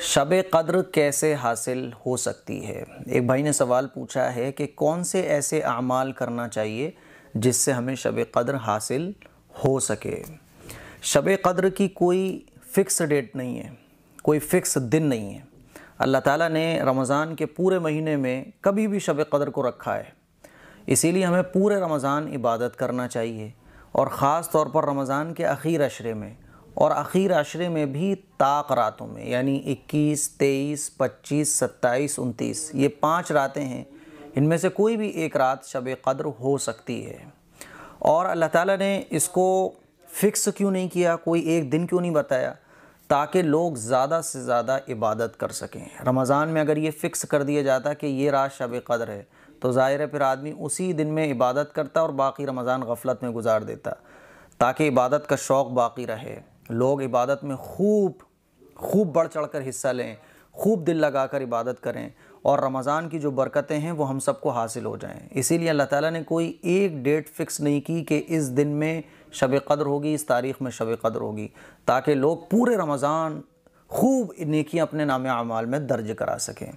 शब क़द्र कैसे हासिल हो सकती है। एक भाई ने सवाल पूछा है कि कौन से ऐसे अमाल करना चाहिए जिससे हमें शब क़द्र हासिल हो सके। शब क़द्र की कोई फ़िक्स डेट नहीं है, कोई फ़िक्स दिन नहीं है। अल्लाह ताला ने रमज़ान के पूरे महीने में कभी भी शब क़द्र को रखा है, इसीलिए हमें पूरे रमज़ान इबादत करना चाहिए और ख़ास तौर पर रमज़ान के आखिर अशरे में, और आखिर अशरे में भी ताक़ रातों में, यानी 21, 23, 25, 27, 29, ये 5 रातें हैं। इनमें से कोई भी एक रात शब क़द्र हो सकती है। और अल्लाह ताला ने इसको फ़िक्स क्यों नहीं किया, कोई एक दिन क्यों नहीं बताया, ताकि लोग ज़्यादा से ज़्यादा इबादत कर सकें। रमज़ान में अगर ये फ़िक्स कर दिया जाता कि ये रात शब क़द्र है तो ज़ाहिर है फिर आदमी उसी दिन में इबादत करता और बाकी रमज़ान गफलत में गुजार देता, ताकि इबादत का शौक़ बाकी रहे, लोग इबादत में खूब बढ़ चढ़ कर हिस्सा लें, खूब दिल लगा कर इबादत करें और रमज़ान की जो बरकतें हैं वो हम सबको हासिल हो जाएं। इसीलिए अल्लाह ताला ने कोई एक डेट फ़िक्स नहीं की कि इस दिन में शब क़द्र होगी, इस तारीख़ में शब क़द्र होगी, ताकि लोग पूरे रमज़ान खूब नेकियां अपने नामे अमाल में दर्ज करा सकें।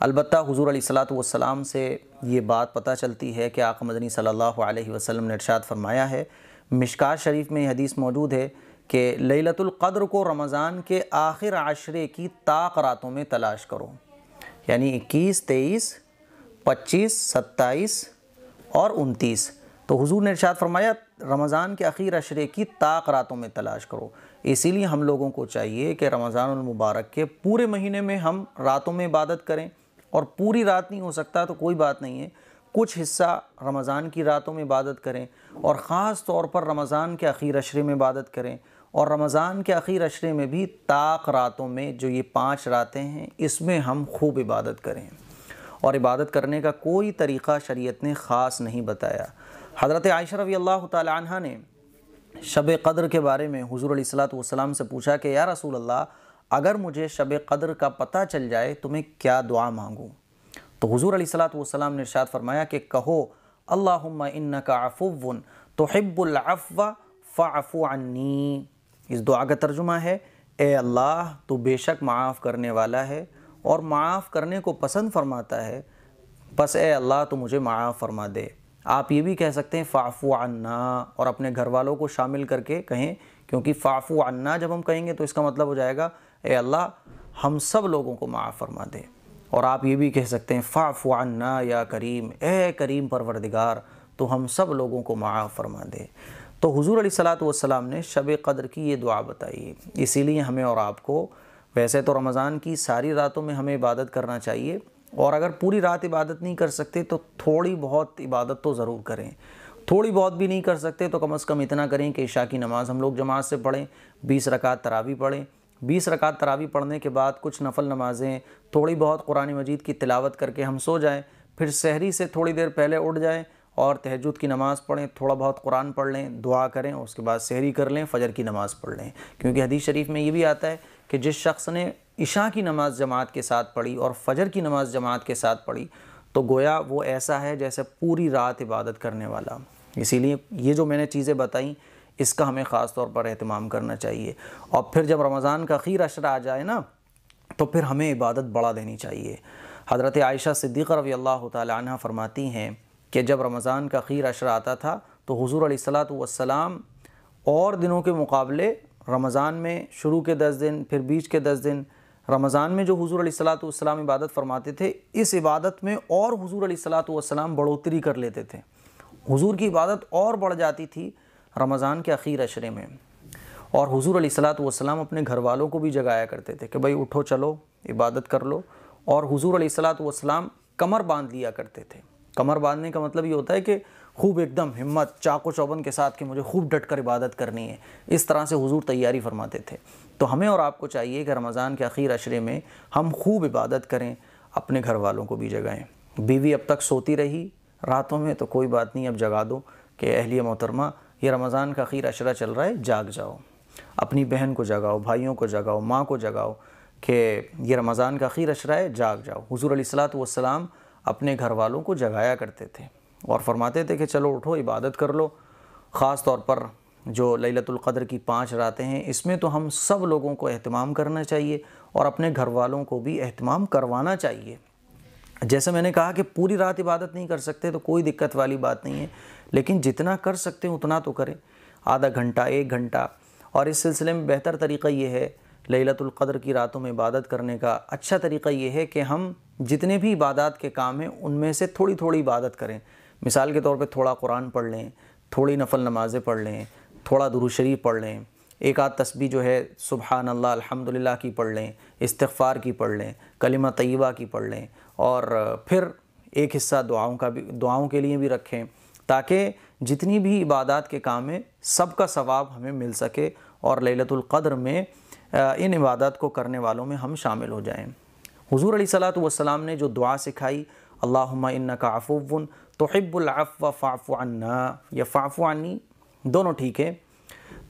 अलबत्ता हुज़ूर अलैहिस्सलातु वस्सलाम से ये बात पता चलती है कि आक़ा मदनी सल्लल्लाहु अलैहि वसल्लम ने इरशाद फरमाया है, मिशकात शरीफ में ये हदीस मौजूद है कि लैलतुल क़द्र को रमज़ान के आखिर आशरे की ताक़ रातों में तलाश करो, यानी 21, 23, 25, 27 और 29। तो हुज़ूर ने इरशाद फरमाया रमज़ान के आखिर अशरे की ताक़ रातों में तलाश करो। इसीलिए हम लोगों को चाहिए कि रमज़ानुल मुबारक के पूरे महीने में हम रातों में इबादत करें, और पूरी रात नहीं हो सकता तो कोई बात नहीं है, कुछ हिस्सा रमज़ान की रातों में इबादत करें और ख़ास तौर पर रमज़ान के आखिर अशरे में इबादत करें। और रमज़ान के आखिर अशरे में भी ताक़ रातों में जो ये 5 रातें हैं इसमें हम खूब इबादत करें। और इबादत करने का कोई तरीक़ा शरीयत ने ख़ास नहीं बताया। हज़रत आयशा रज़ियल्लाहु तआला अन्हा ने शब क़द्र के बारे में हुज़ूर अलैहिस्सलातु वस्सलाम से पूछा कि या रसूल अल्लाह, अगर मुझे शब क़द्र का पता चल जाए तो मैं क्या दुआ मांगूँ। तो हुज़ूर अलैहिस्सलातु वस्सलाम ने इरशाद फरमाया कि कहो अल्लाहुम्मा इन्नका अफ़ुव्वुन तुहिब्बुल अफ़्व फ़अफ़ु अन्नी। इस दुआ का तर्जुमा है, ए अल्लाह तू बेशक माफ़ करने वाला है और माफ़ करने को पसंद फरमाता है, बस ए अल्लाह तू मुझे माफ़ फरमा दे। आप ये भी कह सकते हैं फ़अफ़ु अन्ना, और अपने घर वालों को शामिल करके कहें, क्योंकि फ़अफ़ु अन्ना जब हम कहेंगे तो इसका मतलब हो जाएगा ए अल्लाह हम सब लोगों को माफ़ फरमा दे। और आप ये भी कह सकते हैं फ़अफ़ु अन्ना या करीम, ए करीम परवरदिगार तो हम सब लोगों को माफ़ फरमा दे। तो हुज़ूर अलैहिस्सलातु वस्सलाम ने शब क़द्र की ये दुआ बताई। इसीलिए हमें और आपको, वैसे तो रमज़ान की सारी रातों में हमें इबादत करना चाहिए, और अगर पूरी रात इबादत नहीं कर सकते तो थोड़ी बहुत इबादत तो ज़रूर करें। थोड़ी बहुत भी नहीं कर सकते तो कम से कम इतना करें कि इशा की नमाज़ हम लोग जमात से पढ़ें, 20 रकात तरावी पढ़ें। 20 रकात तरावी पढ़ने के बाद कुछ नफल नमाज़ें, थोड़ी बहुत कुरान मजीद की तिलावत करके हम सो जाएं, फिर सहरी से थोड़ी देर पहले उठ जाएं और तहज्जुद की नमाज़ पढ़ें, थोड़ा बहुत कुरान पढ़ लें, दुआ करें, उसके बाद सहरी कर लें, फ़जर की नमाज़ पढ़ लें। क्योंकि हदीस शरीफ में ये भी आता है कि जिस शख्स ने इशा की नमाज़ जमात के साथ पढ़ी और फ़जर की नमाज़ जमात के साथ पढ़ी तो गोया वो ऐसा है जैसे पूरी रात इबादत करने वाला। इसीलिए ये जो मैंने चीज़ें बताई इसका हमें ख़ास तौर पर एहतमाम करना चाहिए। और फिर जब रमज़ान का आखिर अशरा आ जाए ना, तो फिर हमें इबादत बढ़ा देनी चाहिए। हज़रत आयशा सिद्दीक़ा रज़ियल्लाहु तआला अन्हा फरमाती हैं कि जब रमज़ान का आखिर अशरा आता था तो हुज़ूर अलैहिस्सलातु वस्सलाम और दिनों के मुकाबले रमज़ान में शुरू के 10 दिन, फिर बीच के 10 दिन, रमज़ान में जो हुज़ूर अलैहिस्सलातु वस्सलाम इबादत फरमाते थे, इस इबादत में और हुज़ूर अलैहिस्सलातु वस्सलाम बढ़ोतरी कर लेते थे। हुज़ूर की इबादत और बढ़ जाती थी रमज़ान के आखिर अशरे में। और हुज़ूर अलैहिस्सलातु वस्सलाम अपने घर वालों को भी जगाया करते थे कि भाई उठो, चलो इबादत कर लो। और हुज़ूर अलैहिस्सलातु वस्सलाम कमर बांध लिया करते थे। कमर बांधने का मतलब ये होता है कि खूब एकदम हिम्मत, चाको चौबंद के साथ कि मुझे खूब डट कर इबादत करनी है, इस तरह से हुज़ूर तैयारी फरमाते थे। तो हमें और आपको चाहिए कि रमज़ान के आखिर अशरे में हम खूब इबादत करें, अपने घर वालों को भी जगाएं। बीवी अब तक सोती रही रातों में तो कोई बात नहीं, अब जगा दो कि अहलिया मोहतरमा ये रमज़ान का आखिर अशरा चल रहा है, जाग जाओ। अपनी बहन को जगाओ, भाइयों को जगाओ, माँ को जगाओ कि ये रमज़ान का आखिर अशरा है, जाग जाओ। हुज़ूर अलैहिस्सलातु वस्सलाम अपने घर वालों को जगाया करते थे और फरमाते थे कि चलो उठो, इबादत कर लो। ख़ास तौर पर जो लैलतुल क़द्र की 5 रातें हैं, इसमें तो हम सब लोगों को एहतमाम करना चाहिए और अपने घर वालों को भी एहतमाम करवाना चाहिए। जैसे मैंने कहा कि पूरी रात इबादत नहीं कर सकते तो कोई दिक्कत वाली बात नहीं है, लेकिन जितना कर सकते हैं उतना तो करें, आधा घंटा, 1 घंटा। और इस सिलसिले में बेहतर तरीक़ा ये है लैलतुल क़द्र की रातों में इबादत करने का अच्छा तरीक़ा ये है कि हम जितने भी इबादत के काम हैं उनमें से थोड़ी थोड़ी इबादत करें। मिसाल के तौर पे थोड़ा कुरान पढ़ लें, थोड़ी नफल नमाज़ें पढ़ लें, थोड़ा दुरूद शरीफ पढ़ लें, एक आध तस्बीह जो है सुबहान अल्लाह अल्हम्दुलिल्लाह की पढ़ लें, इस्तिग़फ़ार की पढ़ लें, कलिमा तय्यबा की पढ़ लें, और फिर एक हिस्सा दुआओं के लिए भी रखें, ताकि जितनी भी इबादत के काम हैं सबका सवाब हमें मिल सके और लैलतुल क़द्र में इन इबादत को करने वालों में हम शामिल हो जाएं। हुज़ूर अलैहिस्सलातु वस्सलाम ने जो दुआ सिखाई, अल्लाहुम्मा इन्नका अफ़ुव्वुन तुहिब्बुल अफ़्व फ़अफ़ु अन्ना या फ़अफ़ु अन्नी, दोनों ठीक है।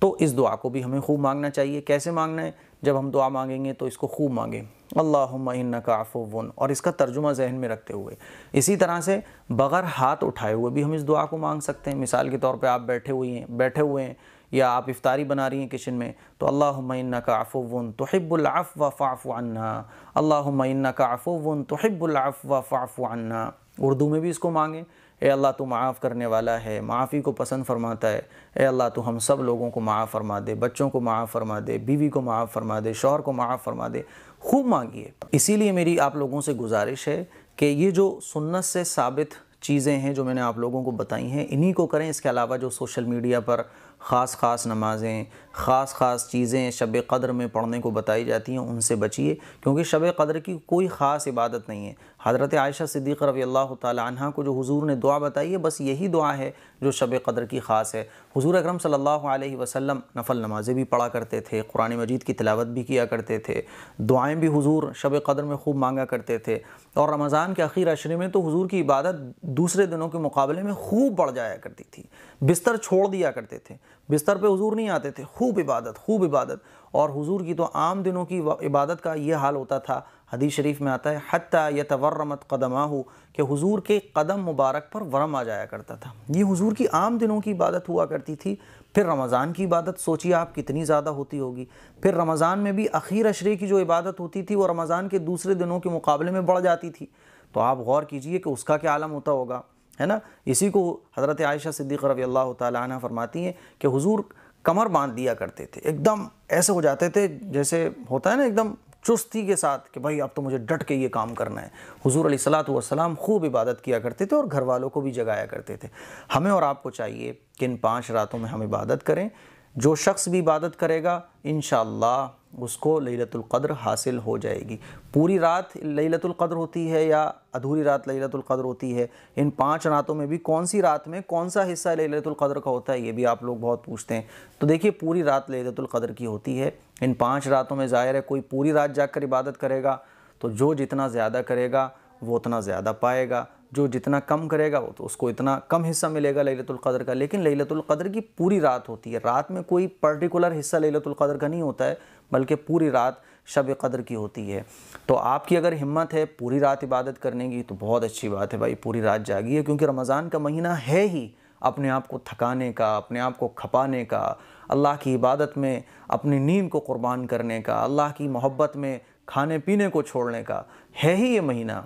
तो इस दुआ को भी हमें खूब मांगना चाहिए। कैसे मांगना है? जब हम दुआ मांगेंगे तो इसको खूब मांगें, अल्लाहुम्मा इन्नका अफ़ुव्वुन, और इसका तर्जुमा जहन में रखते हुए। इसी तरह से बग़ैर हाथ उठाए हुए भी हम इस दुआ को मांग सकते हैं। मिसाल के तौर पे आप बैठे हुए हैं या आप इफ्तारी बना रही हैं किचन में, तो अल्लाहुम्मा इन्नका अफ़ुव्वुन तुहिब्बुल अफ़्व फ़अफ़ु अन्ना, अल्लाहुम्मा इन्नका अफ़ुव्वुन तुहिब्बुल अफ़्व फ़अफ़ु अन्ना। उर्दू में भी इसको मांगें, ए अल्लाह तू माफ़ करने वाला है, माफ़ी को पसंद फरमाता है। ए अल्लाह तू हम सब लोगों को माफ़ फरमा दे, बच्चों को माफ़ फरमा दे, बीवी को माफ़ फरमा दे, शौहर को माफ़ फरमा दे। खूब मांगिए। इसीलिए मेरी आप लोगों से गुजारिश है कि ये जो सुन्नत से साबित चीज़ें हैं जो मैंने आप लोगों को बताई हैं, इन्हीं को करें। इसके अलावा जो सोशल मीडिया पर ख़ास नमाज़ें, ख़ास चीज़ें शब क़द्र में पढ़ने को बताई जाती हैं, उनसे बचिए, क्योंकि शब क़द्र की कोई ख़ास इबादत नहीं है। हज़रत आयशा सिद्दीक़ा रज़ियल्लाहु ताला अन्हा को जो हुज़ूर ने दुआ बताई है, बस यही दुआ है जो शब क़द्र की ख़ास है। हुज़ूर अकरम सल्लल्लाहु अलैहि वसल्लम नफल नमाज़ें भी पढ़ा करते थे, कुरान मजीद की तिलावत भी किया करते थे, दुआएँ भी हुज़ूर शब क़द्र में खूब मांगा करते थे, और रमज़ान के आखिर अशरे में तो हुज़ूर की इबादत दूसरे दिनों के मुकाबले में खूब बढ़ जाया करती थी। बिस्तर छोड़ दिया करते थे, बिस्तर पे हुज़ूर नहीं आते थे, खूब इबादत। और हुज़ूर की तो आम दिनों की इबादत का ये हाल होता था, हदीस शरीफ में आता है, हत्ता यतवर्रमत क़दमाहु, कि हुज़ूर के कदम मुबारक पर वरम आ जाया करता था। ये हुज़ूर की आम दिनों की इबादत हुआ करती थी। फिर रमज़ान की इबादत सोचिए आप कितनी ज़्यादा होती होगी। फिर रमज़ान में भी आखिर अशरे की जो इबादत होती थी वो रमज़ान के दूसरे दिनों के मुकाबले में बढ़ जाती थी। तो आप गौर कीजिए कि उसका क्या आलम होता होगा, है ना। इसी को हज़रत आयशा सिद्दीक़ा रज़ियल्लाहु ताला अन्हा फरमाती हैं कि हुज़ूर कमर बांध दिया करते थे, एकदम ऐसे हो जाते थे जैसे होता है ना, एकदम चुस्ती के साथ कि भाई अब तो मुझे डट के ये काम करना है। हुज़ूर अलैहिस्सलातु वस्सलाम खूब इबादत किया करते थे और घर वालों को भी जगाया करते थे। हमें और आपको चाहिए कि इन 5 रातों में हम इबादत करें। जो शख्स भी इबादत करेगा इंशाअल्लाह उसको लैलतुल क़द्र हासिल हो जाएगी। पूरी रात लैलतुल क़द्र होती है या अधूरी रात लैलतुल क़द्र होती है, इन 5 रातों में भी कौन सी रात में कौन सा हिस्सा लैलतुल क़द्र का होता है, ये भी आप लोग बहुत पूछते हैं। तो देखिए, पूरी रात लैलतुल क़द्र की होती है। इन 5 रातों में ज़ाहिर है कोई पूरी रात जाग कर इबादत करेगा तो जो जितना ज़्यादा करेगा वो उतना ज़्यादा पाएगा, जो जितना कम करेगा वो तो उसको इतना कम हिस्सा मिलेगा लैलतुल क़द्र का। लेकिन लैलतुल क़द्र की पूरी रात होती है, रात में कोई पर्टिकुलर हिस्सा लैलतुल क़द्र का नहीं होता है, बल्कि पूरी रात शब क़द्र की होती है। तो आपकी अगर हिम्मत है पूरी रात इबादत करने की तो बहुत अच्छी बात है भाई, पूरी रात जागिए, क्योंकि रमज़ान का महीना है ही अपने आप को थकाने का, अपने आप को खपाने का, अल्लाह की इबादत में अपनी नींद को कुर्बान करने का, अल्लाह की मोहब्बत में खाने पीने को छोड़ने का है ही ये महीना,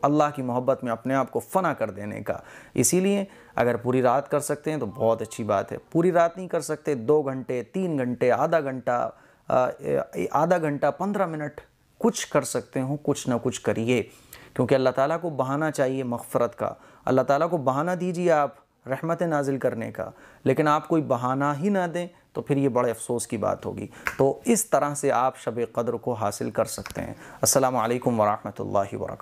अल्लाह की मोहब्बत में अपने आप को फ़ना कर देने का। इसीलिए अगर पूरी रात कर सकते हैं तो बहुत अच्छी बात है। पूरी रात नहीं कर सकते, 2 घंटे, 3 घंटे, आधा घंटा 15 मिनट कुछ कर सकते हो, कुछ ना कुछ करिए, क्योंकि अल्लाह ताला को बहाना चाहिए मग़फ़िरत का। अल्लाह ताला को बहाना दीजिए आप रहमत नाजिल करने का, लेकिन आप कोई बहाना ही ना दें तो फिर ये बड़े अफसोस की बात होगी। तो इस तरह से आप शब क़द्र को हासिल कर सकते हैं। अस्सलामु अलैकुम व रहमतुल्लाहि व बरकातहू।